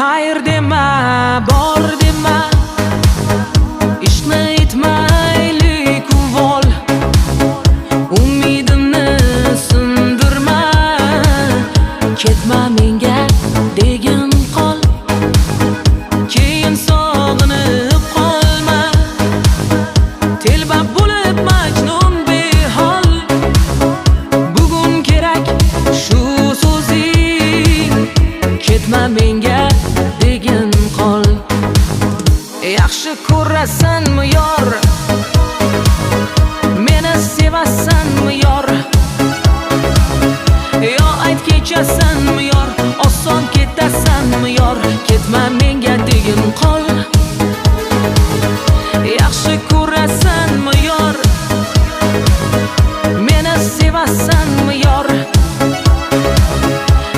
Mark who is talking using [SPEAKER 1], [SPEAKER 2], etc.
[SPEAKER 1] hayır dema, bor dema, ishni aytmaylik uvol, umidimni sindirma, ketma menga degin qol, keyin sog'inib qolma, telba bo'lib majnun behol, bugun kerak shu so'zing, ketma menga degin qol. Yaxshi ko'rasanmi yor, meni sevasanmi yor, yo ayt kechasanmi yor, oson ketasanmi yor, ketma menga degin qol.